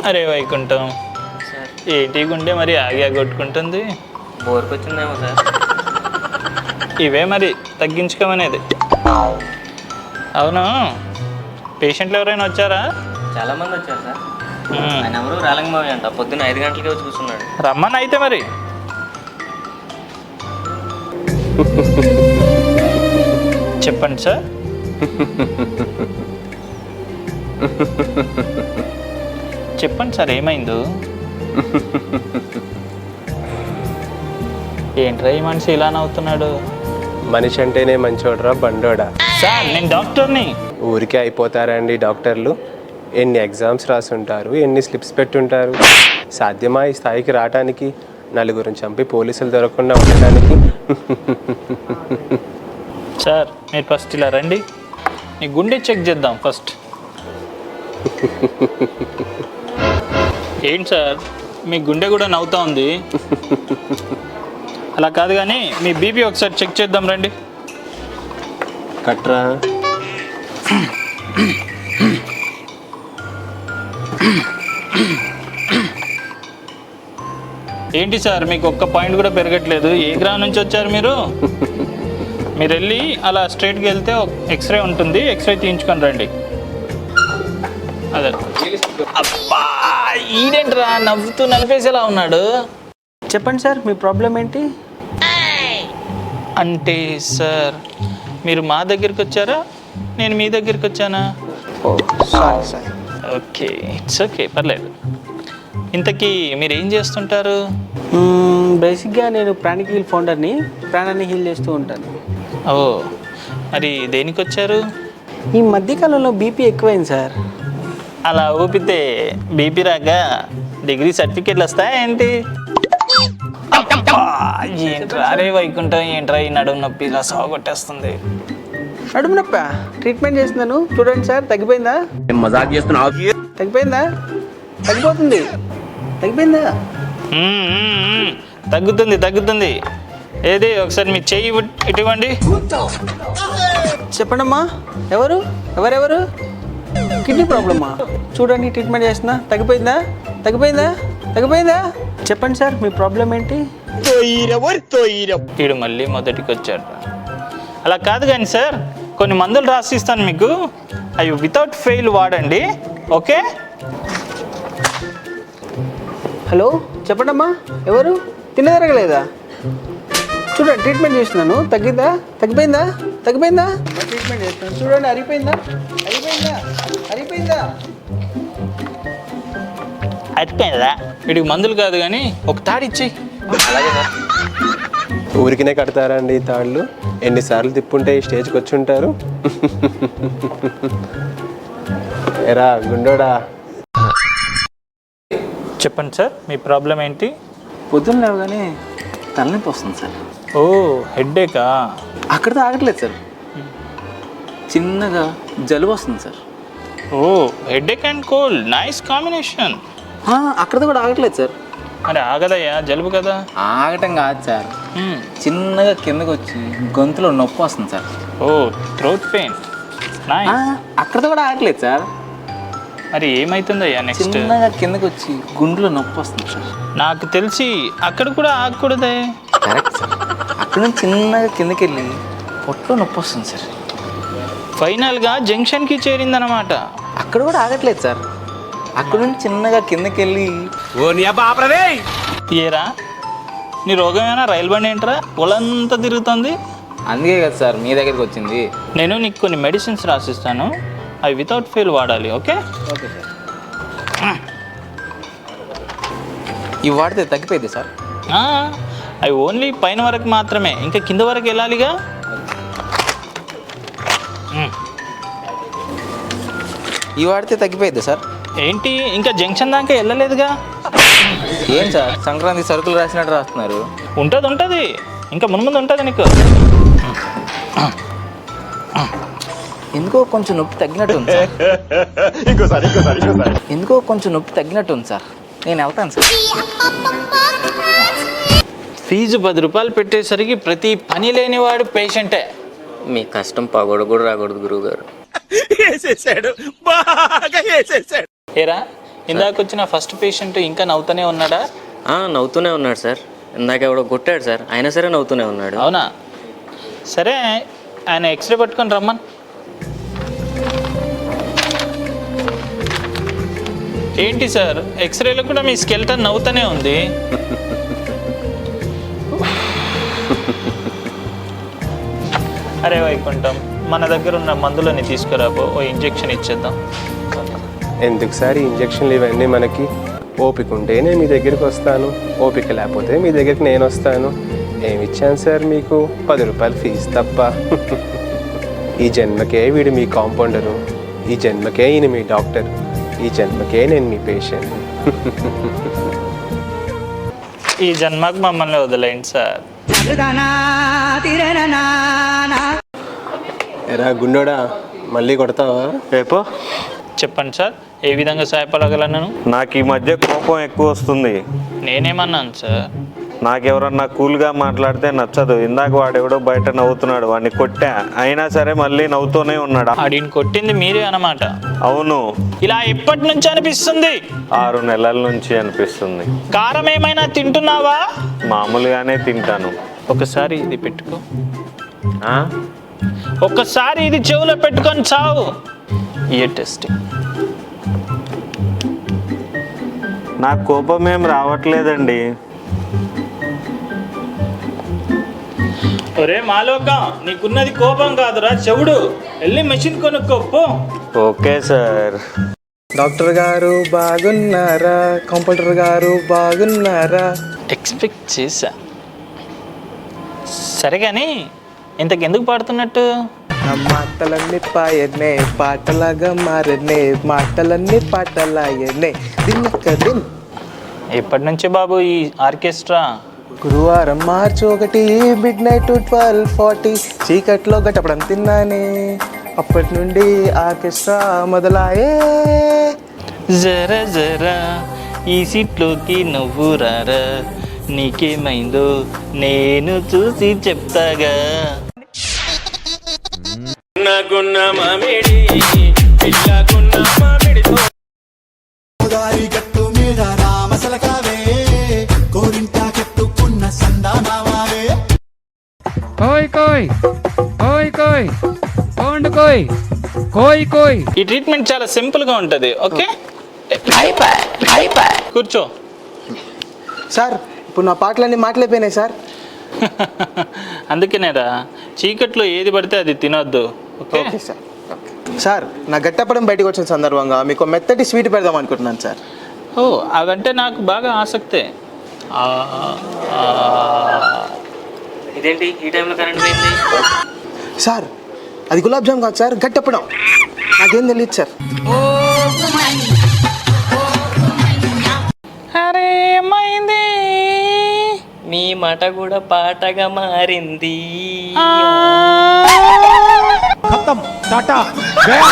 అరే వైకుంఠం, ఏంటి గుండె మరి ఆగి కొట్టుకుంటుంది? బోర్కి వచ్చిందేమో సార్. ఇవే మరి తగ్గించుకోమనేది. అవును, పేషెంట్లు ఎవరైనా వచ్చారా? చాలా మంది వచ్చారు సార్. ఆయన ఎవరు రాలంగమావి అంట, పొద్దున్న 5 గంటలకి వచ్చి కూర్చున్నాడు. రమ్మని అయితే మరి. చెప్పండి సార్. చెప్పండి సార్, ఏమైందో? ఏంట్రా ఈ మనిషి ఇలా నవ్వుతున్నాడు? మనిషి అంటేనే మంచోడరా బండోడా? సార్, నేను డాక్టర్ని. ఊరికే అయిపోతారండి డాక్టర్లు? ఎన్ని ఎగ్జామ్స్ రాసుంటారు, ఎన్ని స్లిప్స్ పెట్టుంటారు. సాధ్యమా ఈ స్థాయికి రావడానికి? నలుగురిని చంపి పోలీసులు దొరకకుండా ఉండడానికి? సార్, మీరు ఫస్ట్ ఇలా రండి, నీ గుండె చెక్ చేద్దాం ఫస్ట్. ఏంటి సార్, మీ గుండె కూడా నవ్వుతా ఉంది. అలా కాదు కానీ మీ బీపీ ఒకసారి చెక్ చేద్దాం రండి. కట్రా. ఏంటి సార్, మీకు ఒక్క పాయింట్ కూడా పెరగట్లేదు? ఏ గ్రామం నుంచి వచ్చారు మీరు? మీరు వెళ్ళి అలా స్ట్రైట్కి వెళ్తే ఎక్స్రే ఉంటుంది, ఎక్స్రే తీయించుకొని రండి. అదే. అబ్బా, ఈడేంట్రా నవ్వుతూ నలిపేసేలా ఉన్నాడు? చెప్పండి సార్, మీ ప్రాబ్లం ఏంటి? అంటే సార్, మీరు మా దగ్గరికి వచ్చారా, నేను మీ దగ్గరికి వచ్చానా? Sorry sir. Okay, it's okay, పర్లేదు. ఇంతకీ మీరు ఏం చేస్తుంటారు? బేసిక్గా నేను ప్రాణిక్ హీల్ ఫౌండర్ని. ప్రాణాన్ని హీల్ చేస్తూ ఉంటాను. ఓ, మరి దేనికి వచ్చారు? ఈ మధ్యకాలంలో బీపీ ఎక్కువైంది సార్. అలా ఊపితే బీపీ రాక డిగ్రీ సర్టిఫికేట్లు వస్తాయా ఏంటి? ఏంట్రా అరే వైకుంఠం, ఏంట్రా ఈ నడుము నొప్పి ఇలా సాగొట్టేస్తుంది? నడుము నొప్పా? ట్రీట్మెంట్ చేస్తున్నాను చూడండి సార్. తగ్గిపోయిందా? మజాక్ చేస్తున్నావు? తగ్గిపోయిందా? తగ్గిపోతుంది. తగ్గిపోయిందా? తగ్గుతుంది తగ్గుతుంది. ఏది ఒకసారి మీ చెయ్యి ఇటువంటి. చెప్పండమ్మా, ఎవరు ఎవరెవరు? కిడ్నీ ప్రాబ్లమా? చూడండి, ట్రీట్మెంట్ చేస్తున్నా. తగ్గిపోయిందా? తగ్గిపోయిందా? తగ్గిపోయిందా? చెప్పండి సార్, మీ ప్రాబ్లం ఏంటి? వీడు మళ్ళీ మొదటికి వచ్చాడు. అలా కాదు కానీ సార్, కొన్ని మందులు రాసిస్తాను మీకు, అవి వితౌట్ ఫెయిల్ వాడండి, ఓకే? హలో, చెప్పండమ్మా, ఎవరు? తినదరగలేదా? చూడండి, ట్రీట్మెంట్ చేస్తున్నాను. తగ్గిందా? తగ్గిపోయిందా? తగ్గిపోయిందా? ట్రీట్మెంట్ చేస్తున్నాను చూడండి. అరిగిపోయిందా? అరిగిపోయిందా? అరిగిపోయిందా? అయిపోయిందా? వీడికి మందులు కాదు కానీ ఒక తాడు ఇచ్చేయి. అలాగే సార్. ఊరికినే కడతారండి ఈ తాళ్ళు? ఎన్నిసార్లు తిప్పుంటే ఈ స్టేజ్కి వచ్చి ఉంటారు. ఎరా గుండోడా. చెప్పండి సార్, మీ ప్రాబ్లం ఏంటి? పొద్దున్న లేవగానే తలనొప్పి వస్తుంది సార్. ఓ, హెడ్ఏకా? అక్కడితో ఆగట్లేదు సార్. చిన్నగా జలుబు వస్తుంది sir. Oh, headache and cold, nice combination. అక్కడితో కూడా ఆగట్లేదు సార్. మరి ఆగదయ్యా, జలుబు కదా. ఆగటం కాదు సార్, చిన్నగా కిందకి వచ్చి గొంతులో నొప్పి వస్తుంది సార్. ఓ, థ్రోట్ పెయిన్. అక్కడితో కూడా ఆగట్లేదు సార్. మరి ఏమైతుందయ్యా నెక్స్ట్? చిన్నగా కిందకి వచ్చి గుండెలో నొప్పి వస్తుంది సార్. నాకు తెలిసి అక్కడ కూడా ఆగకూడదే. Correct sir. అక్కడ నుంచి చిన్నగా కిందకి వెళ్ళి పొట్టలో నొప్పి వస్తుంది సార్. ఫైనల్గా జంక్షన్కి చేరిందనమాట. అక్కడ కూడా ఆగట్లేదు సార్. అక్కడ నుంచి చిన్నగా కిందకి వెళ్ళి ఏరా, నీ రోగం ఏమైనా రైలు బండి ఏంట్రా ఒళ్ళంతా తిరుగుతుంది? అందుకే కదా సార్ మీ దగ్గరికి వచ్చింది. నేను నీకు కొన్ని మెడిసిన్స్ రాసిస్తాను, అవి వితౌట్ ఫెయిల్ వాడాలి, ఓకే? Okay sir. ఇవి వాడితే తగ్గిపోయింది సార్. అవి ఓన్లీ పైన వరకు మాత్రమే, ఇంకా కింద వరకు వెళ్ళాలిగా. ఇవి వాడితే తగ్గిపోయింది సార్. ఏంటి, ఇంకా జంక్షన్ దాకా వెళ్ళలేదుగా? ఏం సార్ సంక్రాంతి సరుకులు రాసినట్టు రాస్తున్నారు? ఉంటుంది ఉంటుంది, ఇంకా ముందు ఉంటుంది నీకు. ఎందుకో కొంచెం నొప్పి తగ్గినట్టు ఉంది సార్. ఎందుకో కొంచెం నొప్పి తగ్గినట్టు ఉంది సార్. నేను వెళ్తాను సార్. ఫీజు 10 రూపాయలు పెట్టేసరికి ప్రతి పని లేనివాడు పేషెంటే. మీ కష్టం పగోడు కూడా రాకూడదు గురువుగారు. ఏరా, ఇందాక వచ్చిన ఫస్ట్ పేషెంట్ ఇంకా నవ్వుతూనే ఉన్నాడా? నవ్వుతూనే ఉన్నాడు సార్. ఇందాక ఎవడో కొట్టాడు సార్, అయినా సరే నవ్వుతూనే ఉన్నాడు. అవునా? సరే, ఆయన ఎక్స్రే పట్టుకొని రమ్మన్. ఏంటి సార్, ఎక్స్రేలో కూడా మీ స్కెల్టన్ నవ్వుతూనే ఉంది. అరే వైకుంఠం, మన దగ్గర ఉన్న మందులని తీసుకురాబో, ఓ ఇంజెక్షన్ ఇచ్చేద్దాం. ఎందుకు సార్ ఈ ఇంజక్షన్లు ఇవన్నీ మనకి? ఓపిక ఉంటేనే మీ దగ్గరికి వస్తాను, ఓపిక లేకపోతే మీ దగ్గరికి నేను వస్తాను. ఏమి ఇచ్చాను సార్ మీకు? 10 రూపాయలు ఫీజు తప్ప. ఈ జన్మకే వీడు మీ కాంపౌండరు, ఈ జన్మకే ఈయన మీ డాక్టర్, ఈ జన్మకే నేను మీ పేషెంట్. ఈ జన్మకు మమ్మల్ని వదిలేండి సార్. ఎరా గుండోడా, మళ్ళీ కొడతావా? రేపు చెప్పండి సార్, ఏ విధంగా సహాయపడగలను? నాకు ఈ మధ్య కోపం ఎక్కువ వస్తుంది. నేనేమన్నాను సార్? నాకెవరన్నా కూల్గా మాట్లాడితే నచ్చదు. ఇందాక వాడెవడో బయట నవ్వుతున్నాడు, వాడిని కొట్టా, అయినా సరే మళ్ళీ నవ్వుతూనే ఉన్నాడు. ఆడిని కొట్టింది మీరే అన్నమాట. అవును, ఇలా ఎప్పటి నుంచి అనిపిస్తుంది? 6 నెలల నుంచి అనిపిస్తుంది. కారం ఏమైనా తింటున్నావా? మామూలుగానే తింటాను. ఒకసారి ఇది పెట్టుకో, ఆ? ఒక్కసారి ఇది చెవులో పెట్టుకొని చావు. Year testing. నాకు కోపం ఏం రావట్లేదండి. ఒరే మాలోకం, నీకున్నది కోపం కాదురా చెవుడు. వెళ్ళి మెషిన్ కొనుక్కోపో. Okay sir. డాక్టర్ గారు బాగున్నారా? కంప్యూటర్ గారు బాగున్నారా? ఎక్స్పెక్ట్ చేశా. సరే కానీ ఇంతకెందుకు పాడుతున్నట్టు? నా మాటలన్నీ పాయనే, పాటలాగా మారనే, మాటలన్నీ పాటలాయనే. దిన్ ఎప్పటి నుంచి బాబు ఈ ఆర్కెస్ట్రా? గురువారం మార్చి 1 మిడ్ నైట్ 12:40 చీకట్లో గట్టపడం తిన్నానే. అప్పటి నుండి ఆర్కెస్ట్రా మొదలాయే. జరా జరా ఈ సీట్లోకి నువ్వు రారా, నీకేమైందో నేను చూసి చెప్తాగా. గట్టు మీద రామసలకావే, కోరింటా కట్టుకున్న సందామావే. కోయ్ కోయ్ కోయ్ కోయ్ కోండ్ కోయ్ కోయ్ కోయ్. ఈ ట్రీట్మెంట్ చాలా సింపుల్ గా ఉంటది. ఓకే, కూర్చో. సార్, ఇప్పుడు నా పాటలన్నీ మాటలైపోయినాయి సార్. అందుకనేరా చీకట్లో ఏది పడితే అది తినొద్దు. Okay okay sir. సార్, నా గట్టపడం బయటకు వచ్చిన సందర్భంగా మీకు మెత్తటి స్వీట్ పెడదాం అనుకుంటున్నాను సార్. ఓ, అవంటే నాకు బాగా ఆసక్తే. ఇదేంటి ఈ టైంలో కరెంట్ పోయింది? సార్, అది గులాబ్ జామ్ కాదు సార్, గట్టపడం. నాకేం తెలియదు సార్. అరే ఏమైంది? మీ మాట కూడా పాటగా మారింది. ఖతం టాటా గయా.